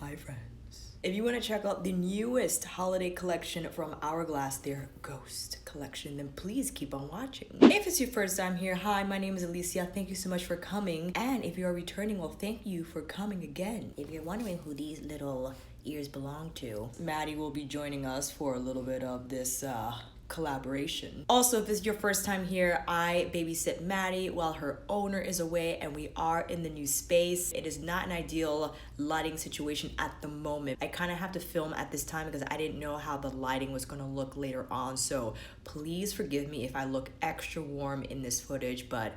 Hi friends. If you want to check out the newest holiday collection from Hourglass, their Ghost collection, then please keep on watching. If it's your first time here, hi, my name is Alicia. Thank you so much for coming. And if you are returning, well, thank you for coming again. If you're wondering who these little ears belong to, Maddie will be joining us for a little bit of this collaboration. Also, if it's your first time here, I babysit Maddie while her owner is away and we are in the new space. It is not an ideal lighting situation at the moment. I kind of have to film at this time because I didn't know how the lighting was going to look later on, so please forgive me if I look extra warm in this footage, but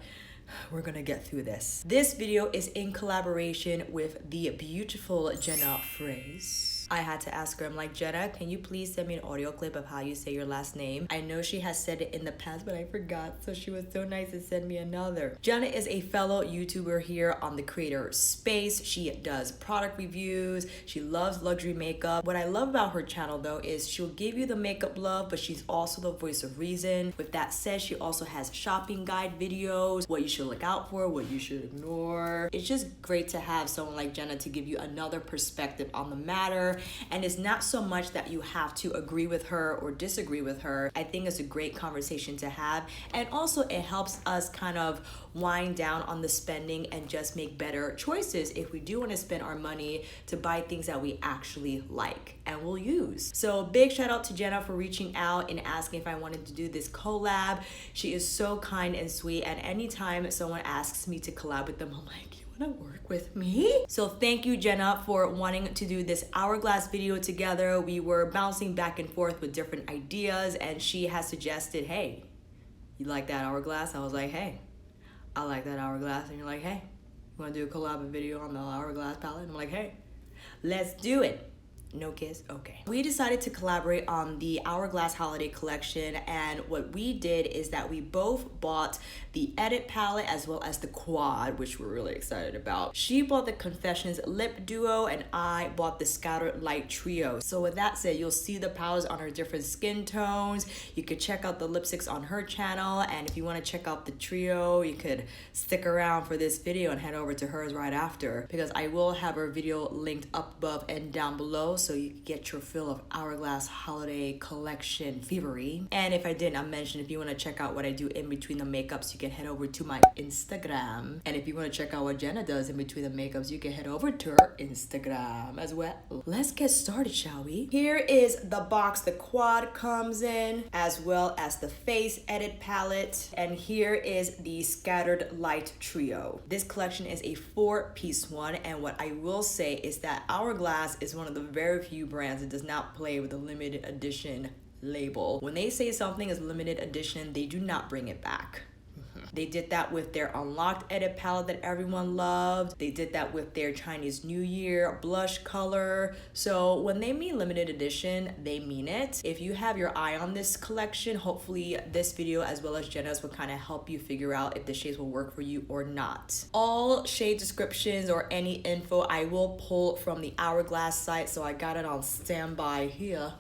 we're gonna get through this. This video is in collaboration with the beautiful JENA FROESE. I had to ask her, I'm like, Jenna, can you please send me an audio clip of how you say your last name? I know she has said it in the past, but I forgot, so she was so nice to send me another. Jenna is a fellow YouTuber here on the creator space. She does product reviews. She loves luxury makeup. What I love about her channel though is she'll give you the makeup love, but she's also the voice of reason. With that said, she also has shopping guide videos, what you should look out for, what you should ignore. It's just great to have someone like Jenna to give you another perspective on the matter. And it's not so much that you have to agree with her or disagree with her. I think it's a great conversation to have. And also it helps us kind of wind down on the spending and just make better choices if we do want to spend our money to buy things that we actually like and will use. So big shout out to Jenna for reaching out and asking if I wanted to do this collab. She is so kind and sweet, and anytime someone asks me to collab with them, I'm like, to work with me? So thank you, Jenna, for wanting to do this Hourglass video together. We were bouncing back and forth with different ideas, and she has suggested, hey, you like that Hourglass? I was like, hey, I like that Hourglass. And you're like, hey, you wanna do a collab video on the Hourglass palette? And I'm like, hey, let's do it. No kiss? Okay. We decided to collaborate on the Hourglass Holiday Collection, and what we did is that we both bought the Edit palette as well as the Quad, which we're really excited about. She bought the Confessions Lip Duo and I bought the Scattered Light Trio. So with that said, you'll see the palettes on her different skin tones. You could check out the lipsticks on her channel, and if you want to check out the trio, you could stick around for this video and head over to hers right after, because I will have her video linked up above and down below, so you can get your fill of Hourglass Holiday Collection fevery. And if I didn't mention, if you want to check out what I do in between the makeups, you can head over to my Instagram. And if you want to check out what Jenna does in between the makeups, you can head over to her Instagram as well. Let's get started, shall we? Here is the box the Quad comes in, as well as the Face Edit palette. And here is the Scattered Light Trio. This collection is a 4-piece one, and what I will say is that Hourglass is one of the very few brands that does not play with a limited edition label. When they say something is limited edition, they do not bring it back. They did that with their Unlocked Edit palette that everyone loved. They did that with their Chinese New Year blush color. So when they mean limited edition, they mean it. If you have your eye on this collection, hopefully this video as well as Jenna's will kind of help you figure out if the shades will work for you or not. All shade descriptions or any info I will pull from the Hourglass site, so I got it on standby here.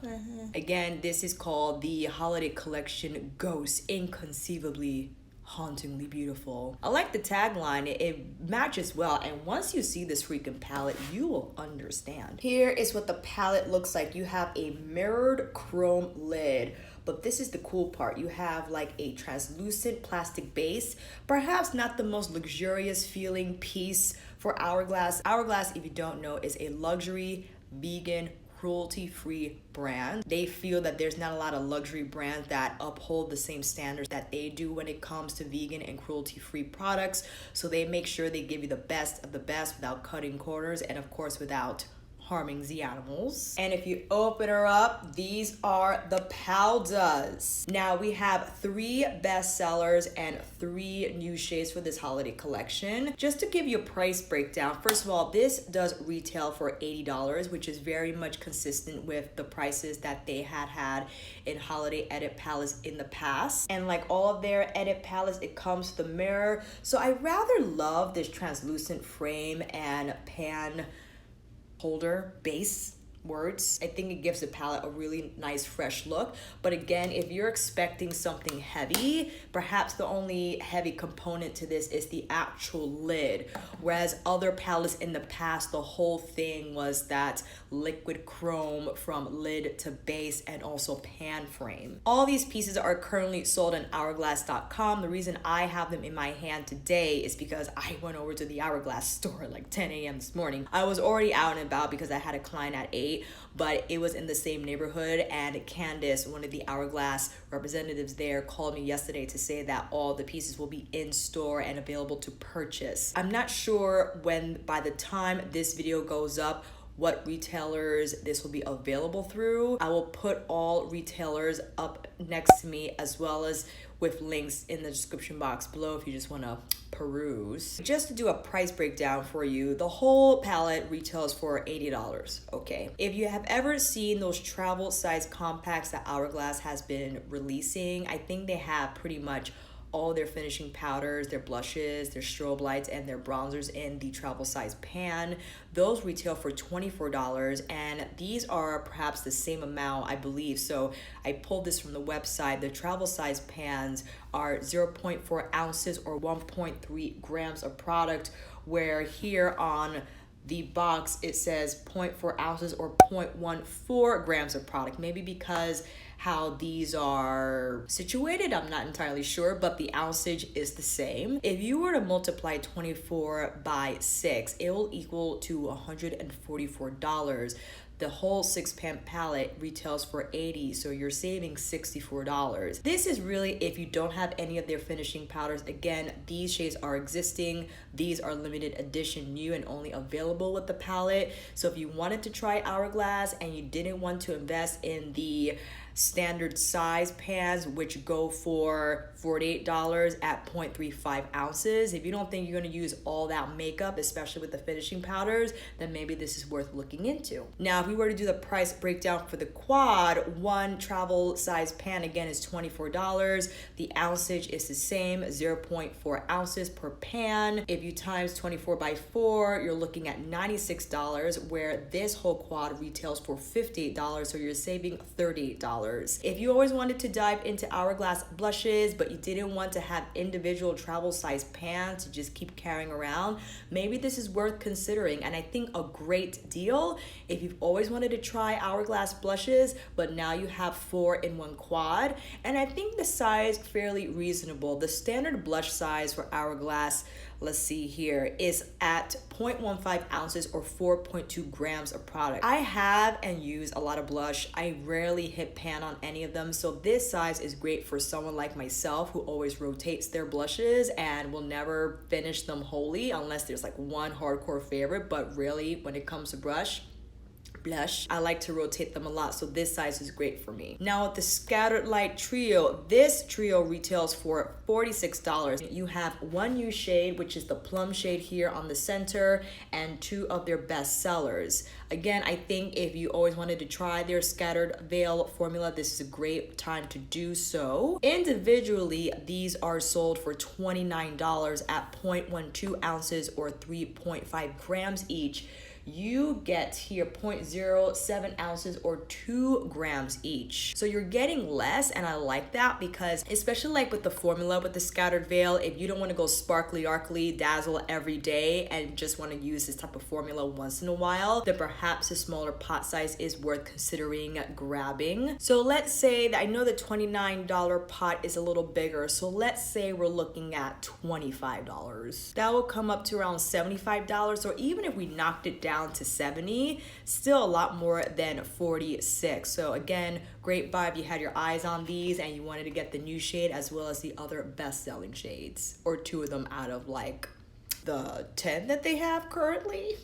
Again, this is called the Holiday Collection Ghost, Inconceivably Hauntingly Beautiful. I like the tagline. It matches well, and once you see this freaking palette, you will understand. Here is what the palette looks like. You have a mirrored chrome lid, but this is the cool part. You have like a translucent plastic base, perhaps not the most luxurious feeling piece for Hourglass. Hourglass, if you don't know, is a luxury, vegan, cruelty-free brand. They feel that there's not a lot of luxury brands that uphold the same standards that they do when it comes to vegan and cruelty-free products. So they make sure they give you the best of the best without cutting corners, and of course without harming the animals. And if you open her up, these are the powders. Now we have 3 bestsellers and 3 new shades for this holiday collection. Just to give you a price breakdown, first of all, this does retail for $80, which is very much consistent with the prices that they had in holiday edit palettes in the past. And like all of their edit palettes, it comes with a mirror. So I rather love this translucent frame and pan holder base words. I think it gives the palette a really nice fresh look. But again, if you're expecting something heavy, perhaps the only heavy component to this is the actual lid. Whereas other palettes in the past, the whole thing was that liquid chrome from lid to base and also pan frame. All these pieces are currently sold on hourglass.com. The reason I have them in my hand today is because I went over to the Hourglass store at like 10 a.m. this morning. I was already out and about because I had a client at 8, but it was in the same neighborhood, and Candace, one of the Hourglass representatives there, called me yesterday to say that all the pieces will be in store and available to purchase. I'm not sure when, by the time this video goes up, what retailers this will be available through. I will put all retailers up next to me, as well as with links in the description box below if you just want to peruse. Just to do a price breakdown for you, the whole palette retails for $80, okay? If you have ever seen those travel size compacts that Hourglass has been releasing, I think they have pretty much all their finishing powders, their blushes, their strobe lights, and their bronzers in the travel size pan. Those retail for $24, and these are perhaps the same amount, I believe. So I pulled this from the website. The travel size pans are 0.4 ounces or 1.3 grams of product, where here on the box it says 0.4 ounces or 0.14 grams of product. Maybe because how these are situated, I'm not entirely sure, but the ounceage is the same. If you were to multiply 24 by 6, it will equal to $144. The whole 6-pan palette retails for $80, so you're saving $64. This is really if you don't have any of their finishing powders. Again, these shades are existing. These are limited edition, new and only available with the palette. So if you wanted to try Hourglass and you didn't want to invest in the standard size pans, which go for $48 at 0.35 ounces. If you don't think you're going to use all that makeup, especially with the finishing powders, then maybe this is worth looking into. Now, if we were to do the price breakdown for the quad, one travel size pan again is $24. The ounceage is the same, 0.4 ounces per pan. If you times 24 by 4, you're looking at $96, where this whole quad retails for $58, so you're saving $38. If you always wanted to dive into Hourglass blushes, but you didn't want to have individual travel size pans to just keep carrying around, maybe this is worth considering, and I think a great deal if you've always wanted to try Hourglass blushes, but now you have 4 in one quad. And I think the size fairly reasonable. The standard blush size for Hourglass, let's see here, is at 0.15 ounces or 4.2 grams of product. I have and use a lot of blush. I rarely hit pan on any of them, so this size is great for someone like myself who always rotates their blushes and will never finish them wholly unless there's like one hardcore favorite. But really, when it comes to blush, I like to rotate them a lot, so this size is great for me. Now with the Scattered Light Trio, this trio retails for $46. You have one new shade, which is the plum shade here on the center, and 2 of their best sellers. Again, I think if you always wanted to try their Scattered Veil formula, this is a great time to do so. Individually, these are sold for $29 at 0.12 ounces or 3.5 grams each. You get here 0.07 ounces or 2 grams each. So you're getting less, and I like that because especially like with the formula with the Scattered Veil, if you don't want to go sparkly, darkly, dazzle every day and just want to use this type of formula once in a while, then perhaps a smaller pot size is worth considering grabbing. So let's say that I know the $29 pot is a little bigger, so let's say we're looking at $25. That will come up to around $75, or even if we knocked it down to 70, still a lot more than 46. So again, great vibe. You had your eyes on these and you wanted to get the new shade as well as the other best-selling shades, or 2 of them out of like the 10 that they have currently,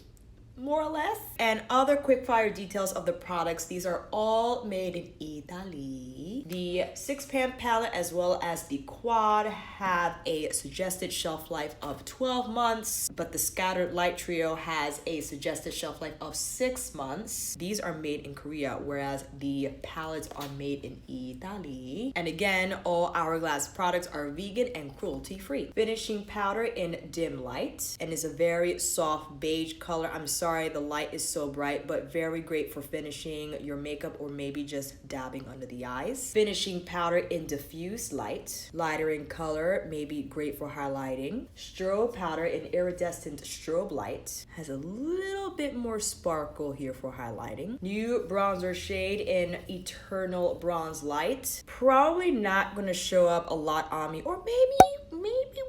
more or less. And other quick fire details of the products, these are all made in Italy. The 6-pan palette as well as the quad have a suggested shelf life of 12 months, but the Scattered Light Trio has a suggested shelf life of 6 months. These are made in Korea, whereas the palettes are made in Italy. And again, all Hourglass products are vegan and cruelty-free. Finishing powder in Dim Light, and is a very soft beige color. I'm sorry sorry the light is so bright, but very great for finishing your makeup or maybe just dabbing under the eyes. Finishing powder in diffuse light. Lighter in color, maybe great for highlighting. Strobe powder in iridescent strobe light. Has a little bit more sparkle here for highlighting. New bronzer shade in Eternal Bronze Light. Probably not gonna show up a lot on me, or maybe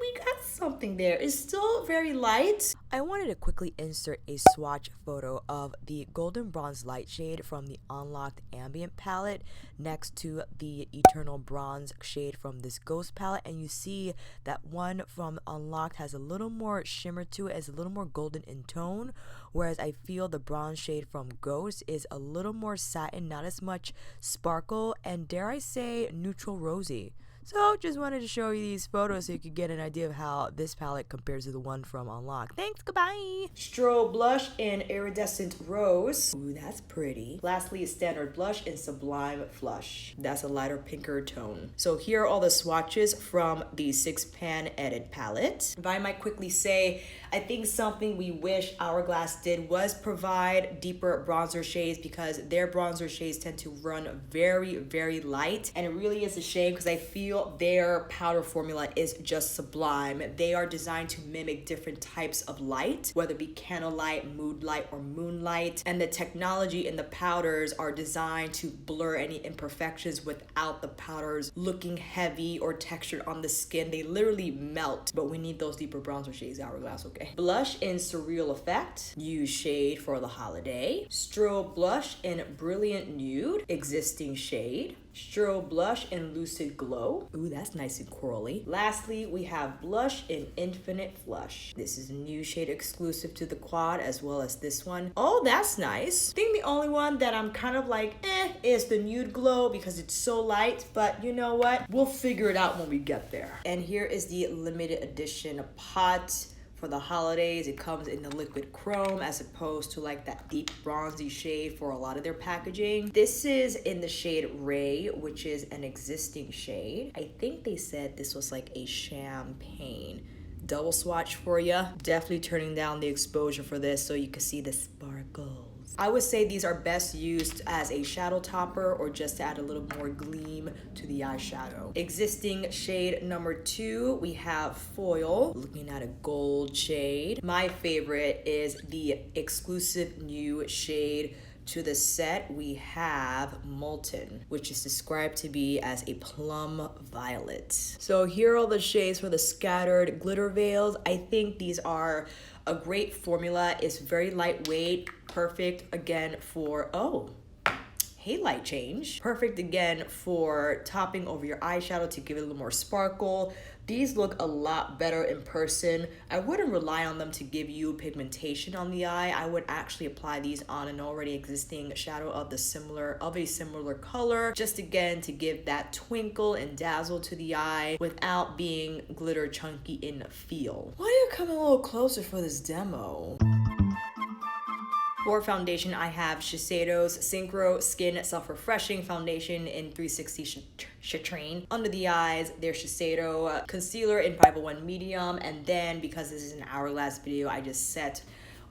we got something there. It's still very light. I wanted to quickly insert a swatch photo of the Golden Bronze Light shade from the Unlocked Ambient palette next to the Eternal Bronze shade from this Ghost palette, and you see that one from Unlocked has a little more shimmer to it, is a little more golden in tone, whereas I feel the bronze shade from Ghost is a little more satin, not as much sparkle, and dare I say neutral rosy. So just wanted to show you these photos so you could get an idea of how this palette compares to the one from Unlocked. Thanks, goodbye. Strobe blush in Iridescent Rose. Ooh, that's pretty. Lastly, Standard blush in Sublime Flush. That's a lighter pinker tone. So here are all the swatches from the 6-pan edit palette. If I might quickly say, I think something we wish Hourglass did was provide deeper bronzer shades, because their bronzer shades tend to run very, very light. And it really is a shame because I feel their powder formula is just sublime. They are designed to mimic different types of light, whether it be candlelight, mood light, or moonlight. And the technology in the powders are designed to blur any imperfections without the powders looking heavy or textured on the skin. They literally melt, but we need those deeper bronzer shades, Hourglass, okay? Blush in Surreal Effect, new shade for the holiday. Strobe blush in Brilliant Nude, existing shade. Strobe blush in Lucid Glow. Ooh, that's nice and corally. Lastly, we have blush in Infinite Flush. This is a new shade exclusive to the quad, as well as this one. Oh, that's nice. I think the only one that I'm kind of like, is the Nude Glow, because it's so light, but you know what? We'll figure it out when we get there. And here is the limited edition pot. For the holidays, it comes in the liquid chrome as opposed to like that deep bronzy shade for a lot of their packaging. This is in the shade Ray, which is an existing shade. I think they said this was like a champagne. Double swatch for ya. Definitely turning down the exposure for this so you can see the sparkles. I would say these are best used as a shadow topper or just to add a little more gleam to the eyeshadow. Existing shade number 2, we have Foil, looking at a gold shade. My favorite is the exclusive new shade to the set. We have Molten, which is described to be as a plum violet. So here are all the shades for the scattered glitter veils. I think these are a great formula. It's very lightweight, perfect again for, oh, hey, light change. Perfect again for topping over your eyeshadow to give it a little more sparkle. These look a lot better in person. I wouldn't rely on them to give you pigmentation on the eye. I would actually apply these on an already existing shadow of a similar color, just again to give that twinkle and dazzle to the eye without being glitter chunky in feel. Why are you coming a little closer for this demo? For foundation, I have Shiseido's Synchro Skin Self-Refreshing Foundation in 360 Citrine. Under the eyes, there's Shiseido Concealer in 501 Medium. And then, because this is an Hourglass video, I just set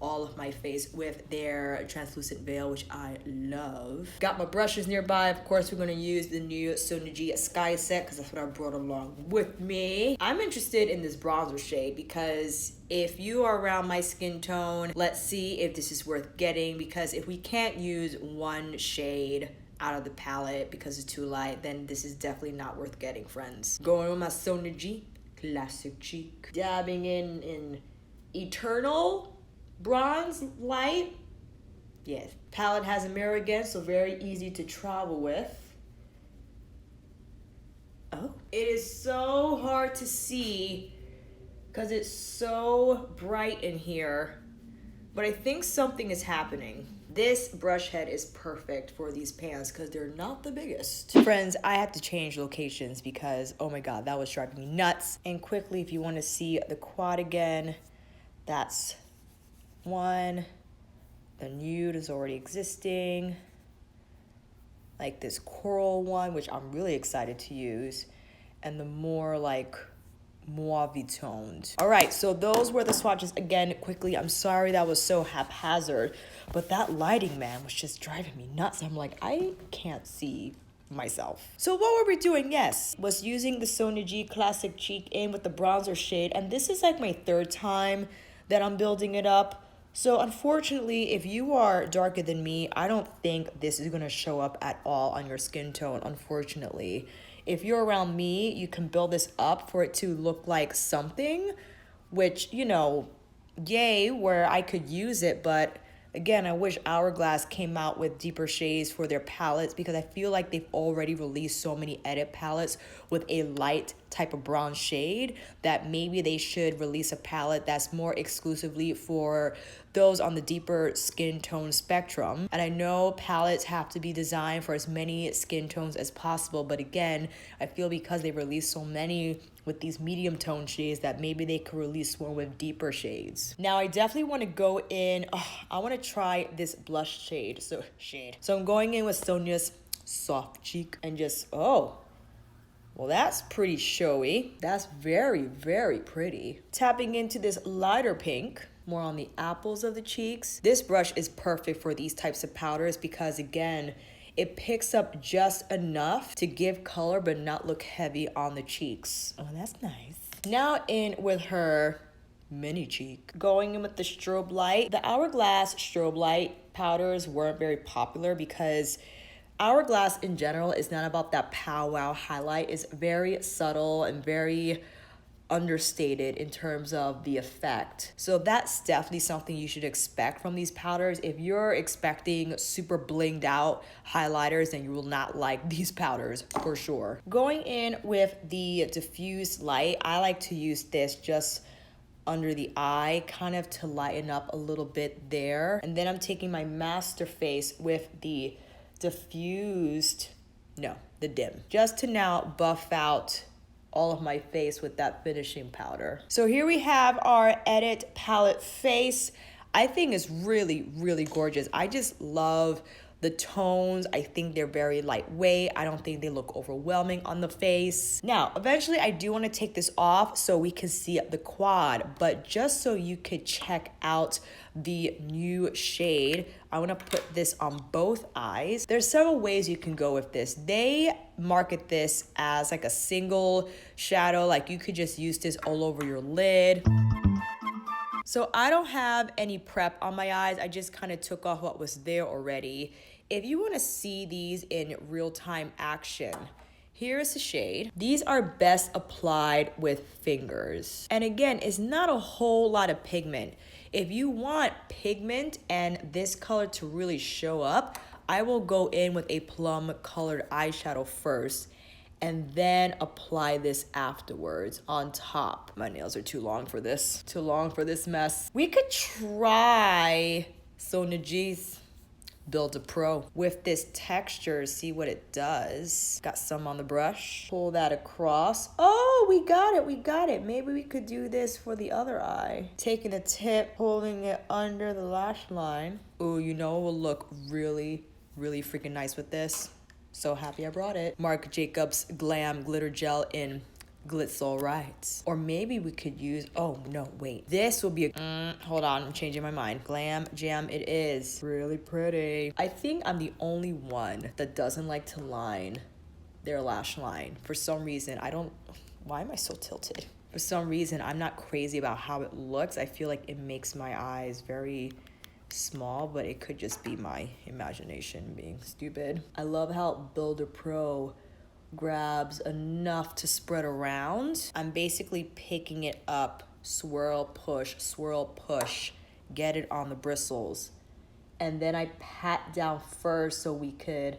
all of my face with their translucent veil, which I love. Got my brushes nearby. Of course, we're gonna use the new Sonoji Sky Set because that's what I brought along with me. I'm interested in this bronzer shade because if you are around my skin tone, let's see if this is worth getting, because if we can't use one shade out of the palette because it's too light, then this is definitely not worth getting, friends. Going with my Sonoji Classic Cheek. Dabbing in Eternal Bronze Light. Yes, palette has a mirror again, so very easy to travel with. Oh, it is so hard to see because it's so bright in here, but I think something is happening. This brush head is perfect for these pans because they're not the biggest. Friends, I had to change locations because, oh my God, that was driving me nuts. And quickly, if you want to see the quad again, that's one. The nude is already existing. Like this coral one, which I'm really excited to use. And the more like mauve toned. All right, so those were the swatches. Again, quickly, I'm sorry that was so haphazard, but that lighting, man, was just driving me nuts. I'm like, I can't see myself. So what were we doing? Yes, was using the Sonia G Classic Cheek In with the bronzer shade, and this is like my third time that I'm building it up. So unfortunately, if you are darker than me, I don't think this is gonna show up at all on your skin tone, unfortunately. If you're around me, you can build this up for it to look like something, which, you know, yay, where I could use it, but again, I wish Hourglass came out with deeper shades for their palettes, because I feel like they've already released so many edit palettes with a light type of bronze shade that maybe they should release a palette that's more exclusively for those on the deeper skin tone spectrum. And I know palettes have to be designed for as many skin tones as possible, but again, I feel because they released so many with these medium tone shades that maybe they could release one with deeper shades. Now I definitely want to go in, I want to try this blush shade. So I'm going in with Sonia's Soft Cheek and just, oh, well, that's pretty showy. That's very, very pretty. Tapping into this lighter pink, more on the apples of the cheeks. This brush is perfect for these types of powders because, again, it picks up just enough to give color but not look heavy on the cheeks. Oh, that's nice. Now in with her mini cheek. Going in with the strobe light. The Hourglass strobe light powders weren't very popular because Hourglass in general is not about that pow wow highlight. It's very subtle and very understated in terms of the effect. So that's definitely something you should expect from these powders. If you're expecting super blinged out highlighters, then you will not like these powders for sure. Going in with the diffused light, I like to use this just under the eye, kind of to lighten up a little bit there. And then I'm taking my master face with the diffused, no, the dim, just to now buff out all of my face with that finishing powder. So here we have our edit palette face. I think it's really, really gorgeous. I just love the tones. I think they're very lightweight. I don't think they look overwhelming on the face. Now, eventually I do want to take this off so we can see the quad, but just so you could check out the new shade, I want to put this on both eyes. There's several ways you can go with this. They market this as like a single shadow, like you could just use this all over your lid. So I don't have any prep on my eyes. I just kind of took off what was there already. If you want to see these in real-time action, here's the shade. These are best applied with fingers. And again, it's not a whole lot of pigment. If you want pigment and this color to really show up, I will go in with a plum colored eyeshadow first and then apply this afterwards on top. My nails are too long for this. Too long for this mess. We could try Sonia G's Build a Pro with this texture, see what it does. Got some on the brush. Pull that across. Oh, we got it, we got it. Maybe we could do this for the other eye. Taking a tip, holding it under the lash line. Ooh, you know it will look really, really freaking nice with this. So happy I brought it. Marc Jacobs Glam Glitter Gel in Glitz All Right. Or maybe we could use, oh no, wait. This will be a, hold on, I'm changing my mind. Glam Jam it is. Really pretty. I think I'm the only one that doesn't like to line their lash line. For some reason, why am I so tilted? For some reason, I'm not crazy about how it looks. I feel like it makes my eyes very small, but it could just be my imagination being stupid. I love how Builder Pro grabs enough to spread around. I'm basically picking it up, swirl, push, get it on the bristles. And then I pat down first so we could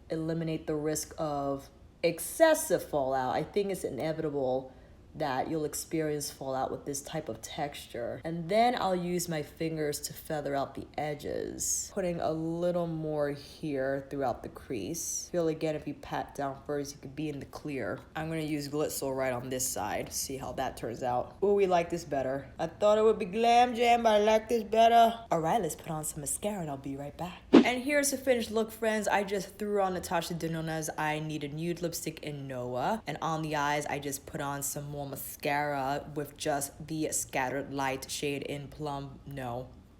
eliminate the risk of excessive fallout. I think it's inevitable that you'll experience fallout with this type of texture. And then I'll use my fingers to feather out the edges, putting a little more here throughout the crease. Feel again, if you pat down first, you could be in the clear. I'm gonna use Glitz All Right on this side, see how that turns out. Oh, we like this better. I thought it would be Glam Jam, but I like this better. All right, let's put on some mascara and I'll be right back. And here's the finished look, friends. I just threw on Natasha Denona's I Need a Nude lipstick in Noah. And on the eyes, I just put on some more normal mascara with just the scattered light shade in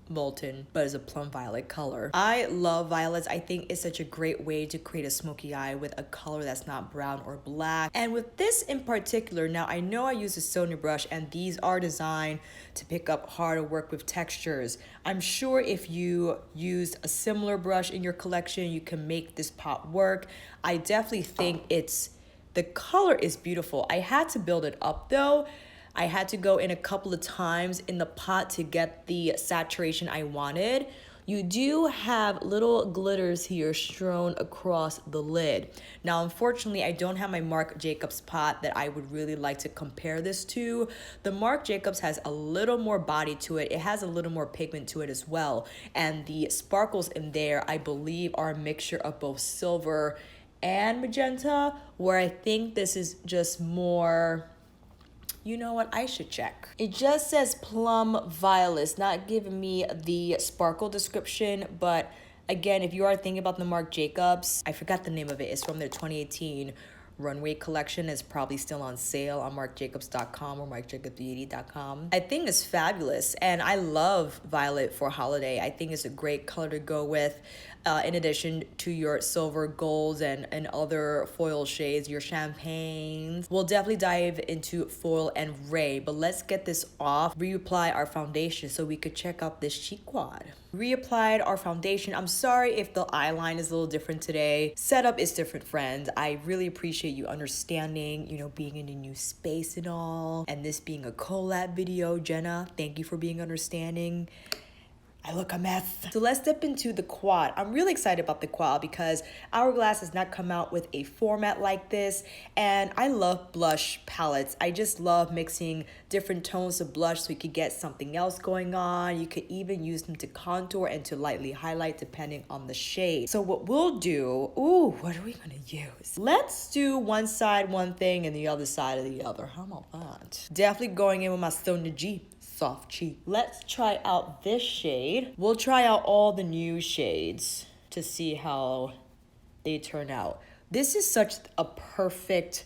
Molten, but it's a plum violet color. I love violets. I think it's such a great way to create a smoky eye with a color that's not brown or black. And with this in particular, now I know I use a Sonia brush and these are designed to pick up hard to work with textures. I'm sure if you used a similar brush in your collection, you can make this pot work. I definitely think the color is beautiful. I had to build it up though. I had to go in a couple of times in the pot to get the saturation I wanted. You do have little glitters here strewn across the lid. Now, unfortunately, I don't have my Marc Jacobs pot that I would really like to compare this to. The Marc Jacobs has a little more body to it. It has a little more pigment to it as well. And the sparkles in there, I believe, are a mixture of both silver and magenta, where I think this is just more... You know what? I should check. It just says plum violet. It's not giving me the sparkle description, but again, if you are thinking about the Marc Jacobs, I forgot the name of it. It's from their 2018 runway collection. It's probably still on sale on marcjacobs.com or marcjacobsbeauty.com. I think it's fabulous, and I love violet for holiday. I think it's a great color to go with. In addition to your silver, golds, and other foil shades, your champagnes. We'll definitely dive into foil and ray, but let's get this off, reapply our foundation so we could check out this cheek quad. Reapplied our foundation. I'm sorry if the eye line is a little different today. Setup is different, friends. I really appreciate you understanding, you know, being in a new space and all, and this being a collab video. Jenna, thank you for being understanding. I look a mess. So let's dip into the quad. I'm really excited about the quad because Hourglass has not come out with a format like this, and I love blush palettes. I just love mixing different tones of blush so you could get something else going on. You could even use them to contour and to lightly highlight depending on the shade. So what we'll do, what are we gonna use? Let's do one side one thing and the other side of the other. How about that? Definitely going in with my Sonia G. Soft cheek. Let's try out this shade. We'll try out all the new shades to see how they turn out. This is such a perfect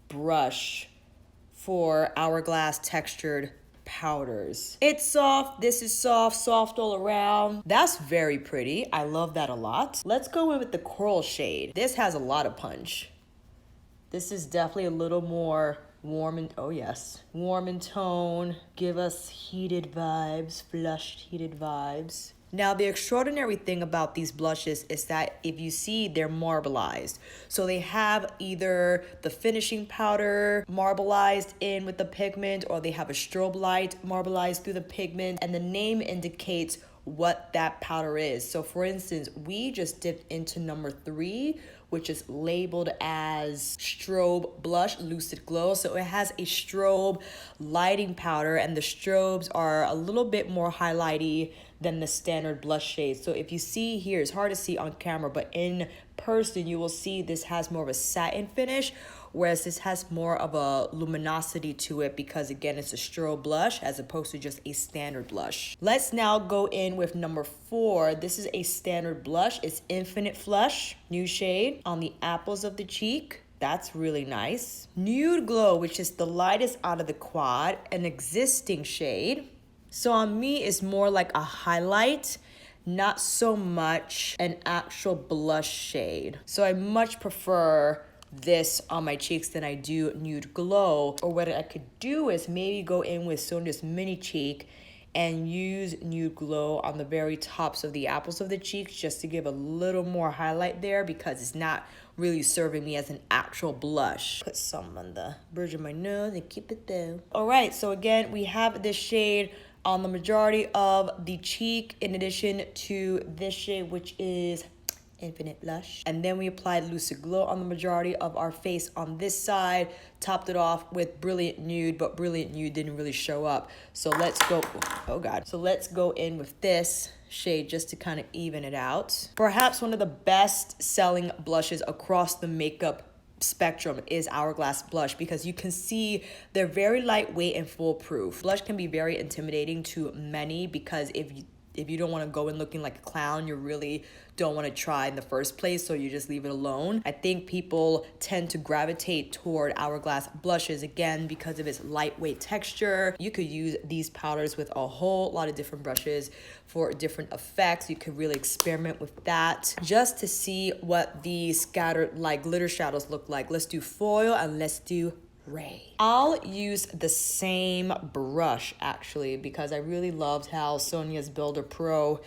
brush for Hourglass textured powders. It's soft, this is soft, soft all around. That's very pretty. I love that a lot. Let's go in with the coral shade. This has a lot of punch. This is definitely a little more warm and, oh yes, warm in tone. Give us heated vibes, flushed heated vibes. Now, the extraordinary thing about these blushes is that if you see, they're marbleized. So they have either the finishing powder marbleized in with the pigment, or they have a strobe light marbleized through the pigment, and the name indicates what that powder is. So for instance, we just dipped into number 3, which is labeled as Strobe Blush Lucid Glow. So it has a strobe lighting powder, and the strobes are a little bit more highlighty than the standard blush shades. So if you see here, it's hard to see on camera, but in person you will see this has more of a satin finish, whereas this has more of a luminosity to it because, again, it's a strobe blush as opposed to just a standard blush. Let's now go in with number 4. This is a standard blush. It's Infinite Flush, new shade on the apples of the cheek. That's really nice. Nude Glow, which is the lightest out of the quad, an existing shade. So on me, it's more like a highlight, not so much an actual blush shade. So I much prefer this on my cheeks than I do Nude Glow. Or what I could do is maybe go in with Sonia's mini cheek and use Nude Glow on the very tops of the apples of the cheeks just to give a little more highlight there, because it's not really serving me as an actual blush. Put some on the bridge of my nose and keep it there. All right, so again, we have this shade on the majority of the cheek, in addition to this shade, which is Infinite Blush. And then we applied Lucid Glow on the majority of our face on this side, topped it off with Brilliant Nude, but Brilliant Nude didn't really show up. So let's go, oh God. So let's go in with this shade just to kind of even it out. Perhaps one of the best selling blushes across the makeup spectrum is Hourglass blush, because you can see they're very lightweight and foolproof. Blush can be very intimidating to many because if if you don't want to go in looking like a clown, you really don't want to try in the first place, so you just leave it alone. I think people tend to gravitate toward Hourglass blushes, again, because of its lightweight texture. You could use these powders with a whole lot of different brushes for different effects. You could really experiment with that just to see what the scattered like glitter shadows look like. Let's do foil and let's do Ray. I'll use the same brush actually, because I really loved how Sonia's Builder Pro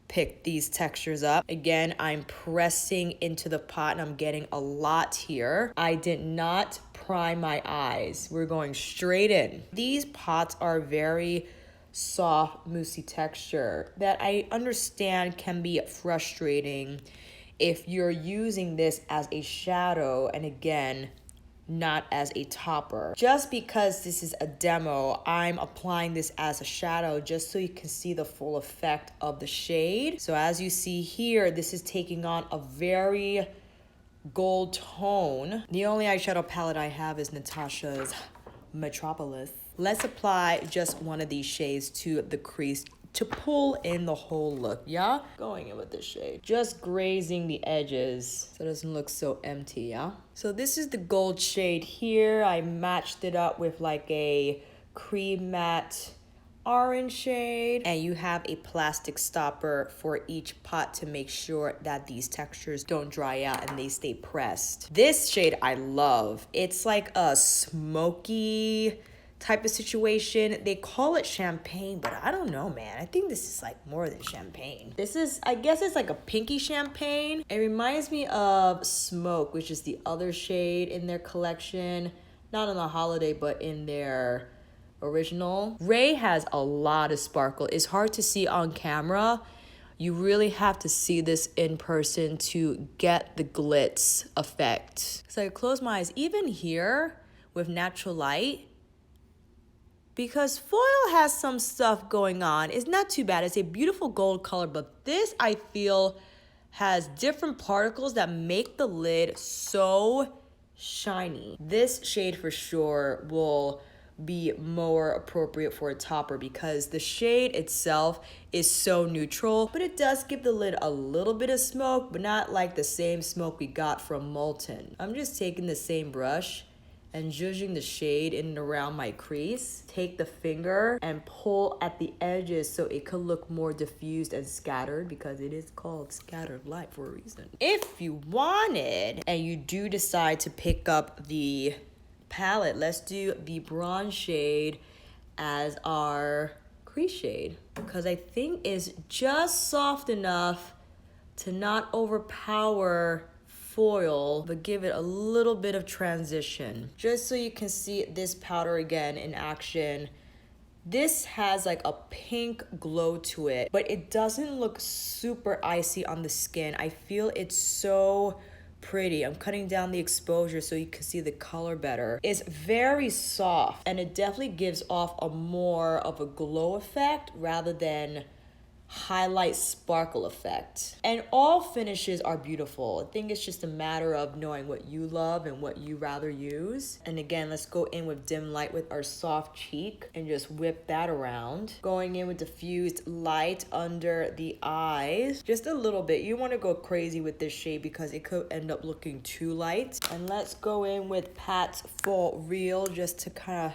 picked these textures up. Again, I'm pressing into the pot and I'm getting a lot here. I did not prime my eyes. We're going straight in. These pots are very soft, moussey texture that I understand can be frustrating if you're using this as a shadow, and again, not as a topper. Just because this is a demo, I'm applying this as a shadow just so you can see the full effect of the shade. So as you see here, this is taking on a very gold tone. The only eyeshadow palette I have is Natasha's Metropolis. Let's apply just one of these shades to the crease to pull in the whole look, yeah? Going in with this shade. Just grazing the edges so it doesn't look so empty, yeah? So this is the gold shade here. I matched it up with like a cream matte orange shade. And you have a plastic stopper for each pot to make sure that these textures don't dry out and they stay pressed. This shade I love. It's like a smoky type of situation. They call it champagne, but I don't know, man. I think this is like more than champagne. This is, I guess it's like a pinky champagne. It reminds me of Smoke, which is the other shade in their collection. Not in the holiday, but in their original. Ray has a lot of sparkle. It's hard to see on camera. You really have to see this in person to get the glitz effect. So I close my eyes, even here with natural light, because foil has some stuff going on. It's not too bad. It's a beautiful gold color, but this I feel has different particles that make the lid so shiny. This shade for sure will be more appropriate for a topper because the shade itself is so neutral, but it does give the lid a little bit of smoke, but not like the same smoke we got from Molten. I'm just taking the same brush and zhuzhing the shade in and around my crease. Take the finger and pull at the edges so it could look more diffused and scattered, because it is called scattered light for a reason. If you wanted, and you do decide to pick up the palette, let's do the bronze shade as our crease shade, because I think it's just soft enough to not overpower foil, but give it a little bit of transition. Just so you can see this powder again in action. This has like a pink glow to it, but it doesn't look super icy on the skin. I feel it's so pretty. I'm cutting down the exposure so you can see the color better. It's very soft and it definitely gives off a more of a glow effect rather than highlight sparkle effect. And all finishes are beautiful. I think it's just a matter of knowing what you love and what you rather use. And again, let's go in with dim light with our soft cheek and just whip that around. Going in with diffused light under the eyes, just a little bit. You want to go crazy with this shade because it could end up looking too light. And let's go in with Pat's For Real just to kind of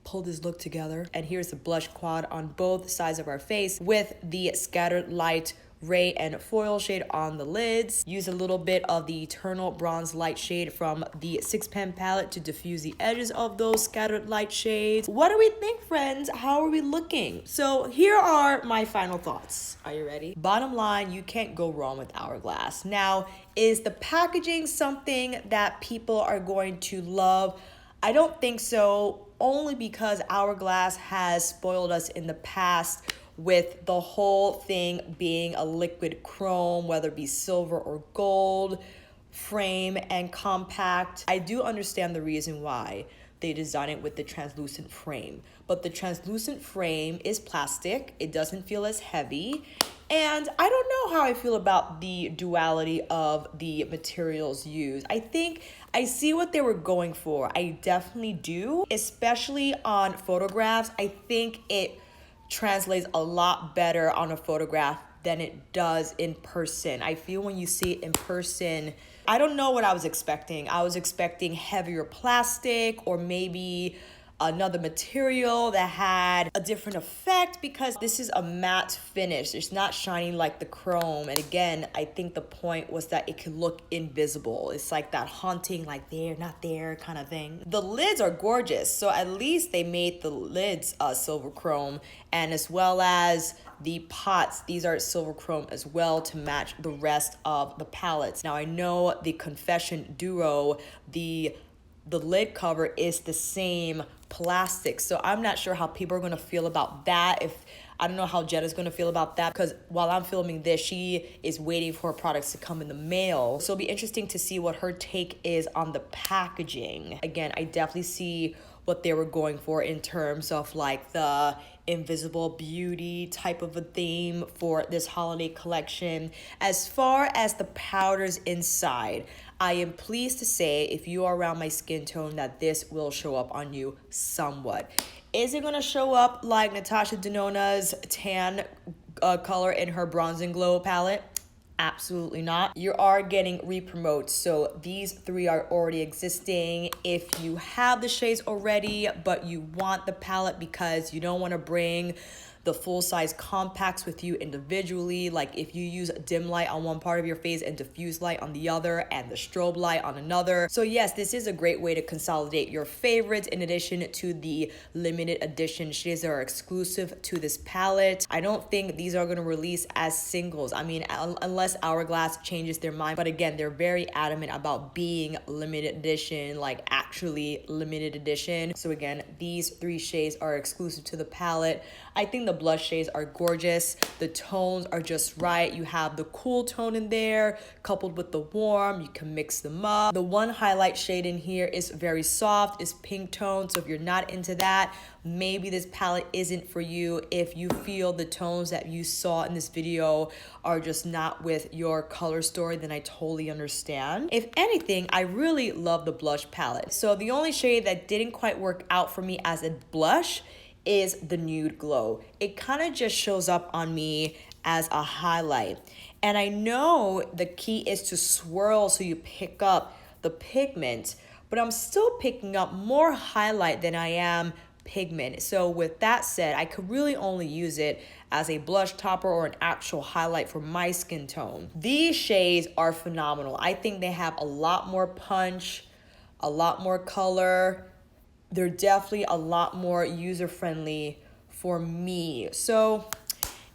pull this look together. And here's the blush quad on both sides of our face with the scattered light Ray and foil shade on the lids. Use a little bit of the Eternal Bronze Light shade from the 6-pan palette to diffuse the edges of those scattered light shades. What do we think, friends? How are we looking? So here are my final thoughts. Are you ready? Bottom line, you can't go wrong with Hourglass. Now, is the packaging something that people are going to love? I don't think so, only because Hourglass has spoiled us in the past with the whole thing being a liquid chrome, whether it be silver or gold, frame and compact. I do understand the reason why they designed it with the translucent frame, but the translucent frame is plastic. It doesn't feel as heavy. And I don't know how I feel about the duality of the materials used. I think I see what they were going for. I definitely do, especially on photographs. I think it translates a lot better on a photograph than it does in person. I feel when you see it in person, I don't know what I was expecting. I was expecting heavier plastic or maybe another material that had a different effect, because this is a matte finish. It's not shining like the chrome. And again, I think the point was that it could look invisible. It's like that haunting, like there, not there kind of thing. The lids are gorgeous. So at least they made the lids silver chrome, and as well as the pots, these are silver chrome as well to match the rest of the palettes. Now I know the Confession Duo, the lid cover is the same plastic, so I'm not sure how people are gonna feel about that. I don't know how Jena's gonna feel about that, because while I'm filming this, she is waiting for her products to come in the mail. So it'll be interesting to see what her take is on the packaging. Again, I definitely see what they were going for in terms of like the invisible beauty type of a theme for this holiday collection. As far as the powders inside, I am pleased to say, if you are around my skin tone, that this will show up on you somewhat. Is it gonna show up like Natasha Denona's tan color in her Bronze and Glow palette? Absolutely not. You are getting re-promotes, so these three are already existing. If you have the shades already, but you want the palette because you don't want to bring the full-size compacts with you individually, like if you use dim light on one part of your face and diffuse light on the other and the strobe light on another. So yes, this is a great way to consolidate your favorites in addition to the limited edition shades that are exclusive to this palette. I don't think these are going to release as singles. I mean, unless Hourglass changes their mind, but again, they're very adamant about being limited edition, like actually limited edition. So again, these three shades are exclusive to the palette. I think the blush shades are gorgeous. The tones are just right. You have the cool tone in there coupled with the warm. You can mix them up. The one highlight shade in here is very soft, is pink tone. So if you're not into that, maybe this palette isn't for you. If you feel the tones that you saw in this video are just not with your color story, then I totally understand. If anything, I really love the blush palette. So the only shade that didn't quite work out for me as a blush is the Nude Glow. It kind of just shows up on me as a highlight. And I know the key is to swirl so you pick up the pigment, but I'm still picking up more highlight than I am pigment. So with that said, I could really only use it as a blush topper or an actual highlight for my skin tone. These shades are phenomenal. I think they have a lot more punch, a lot more color. They're definitely a lot more user-friendly for me. So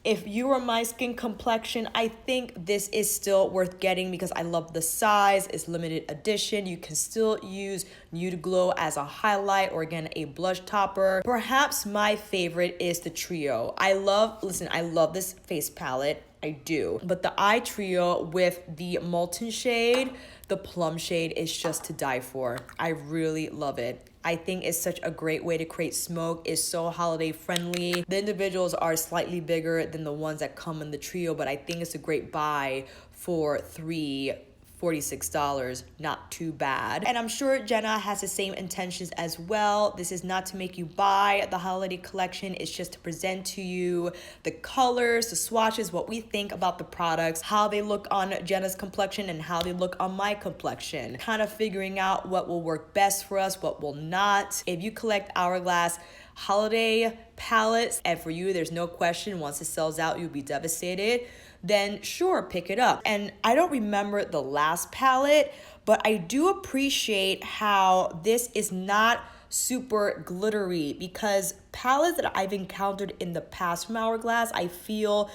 if you are my skin complexion, I think this is still worth getting because I love the size. It's limited edition. You can still use Nude Glow as a highlight or again, a blush topper. Perhaps my favorite is the Trio. I love this face palette. I do. But the eye trio with the Molten shade, the Plum shade is just to die for. I really love it. I think it's such a great way to create smoke. It's so holiday friendly. The individuals are slightly bigger than the ones that come in the trio, but I think it's a great buy for $46, not too bad. And I'm sure Jena has the same intentions as well. This is not to make you buy the holiday collection. It's just to present to you the colors, the swatches, what we think about the products, how they look on Jena's complexion and how they look on my complexion. Kind of figuring out what will work best for us, what will not. If you collect Hourglass holiday palettes, and for you, there's no question, once it sells out, you'll be devastated, then sure, pick it up. And I don't remember the last palette, but I do appreciate how this is not super glittery, because palettes that I've encountered in the past from Hourglass, I feel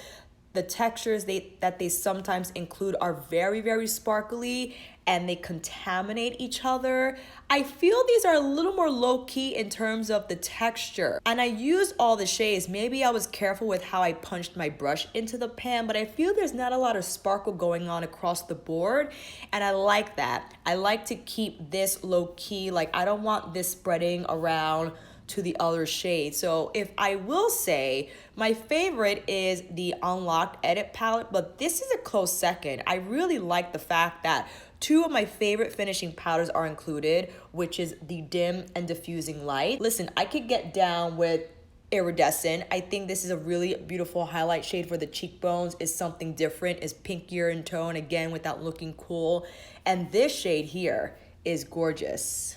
the textures that they sometimes include are very, very sparkly and they contaminate each other. I feel these are a little more low-key in terms of the texture. And I used all the shades. Maybe I was careful with how I punched my brush into the pan, but I feel there's not a lot of sparkle going on across the board. And I like that. I like to keep this low-key. Like, I don't want this spreading around to the other shades. So if I will say, my favorite is the Unlocked Edit palette, but this is a close second. I really like the fact that two of my favorite finishing powders are included, which is the Dim and Diffusing Light. Listen, I could get down with iridescent. I think this is a really beautiful highlight shade for the cheekbones. It's something different. It's pinkier in tone, again, without looking cool. And this shade here is gorgeous.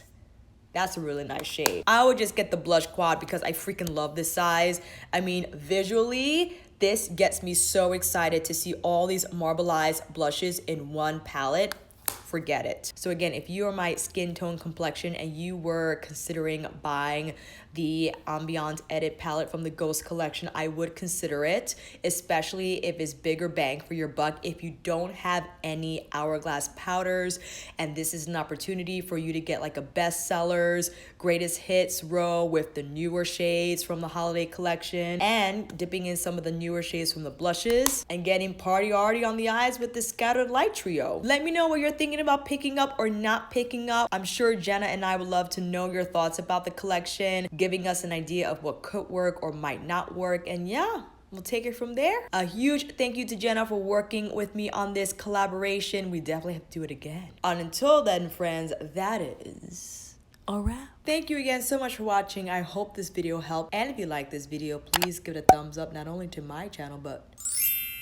That's a really nice shade. I would just get the blush quad because I freaking love this size. I mean, visually, this gets me so excited to see all these marbleized blushes in one palette. Forget it. So again, if you are my skin tone complexion and you were considering buying the Ambient Edit palette from the Ghost collection, I would consider it, especially if it's bigger bang for your buck. If you don't have any Hourglass powders, and this is an opportunity for you to get like a bestsellers, greatest hits row with the newer shades from the holiday collection, and dipping in some of the newer shades from the blushes, and getting party arty on the eyes with the Scattered Light trio. Let me know what you're thinking about picking up or not picking up. I'm sure Jenna and I would love to know your thoughts about the collection, giving us an idea of what could work or might not work, and yeah, we'll take it from there. A huge thank you to Jenna for working with me on this collaboration. We definitely have to do it again. And until then, friends, that is a wrap. Thank you again so much for watching. I hope this video helped, and if you like this video, please give it a thumbs up, not only to my channel but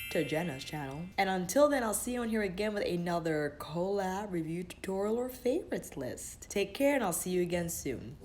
to Jenna's channel. And until then, I'll see you on here again with another collab, review, tutorial, or favorites list. Take care, and I'll see you again soon.